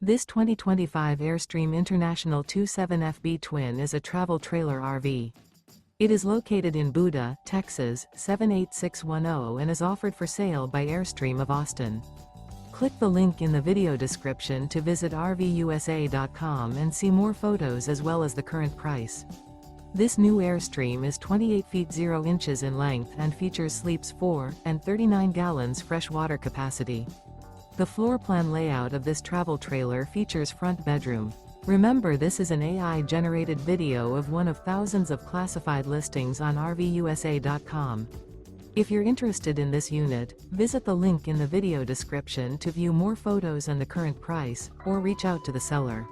This 2025 Airstream International 27FB Twin is a travel trailer RV. It is located in Buda, Texas, 78610 and is offered for sale by Airstream of Austin. Click the link in the video description to visit RVUSA.com and see more photos as well as the current price. This new Airstream is 28 feet 0 inches in length and features sleeps 4 and 39 gallons fresh water capacity. The floor plan layout of this travel trailer features front bedroom. Remember, this is an AI-generated video of one of thousands of classified listings on RVUSA.com. If you're interested in this unit, visit the link in the video description to view more photos and the current price, or reach out to the seller.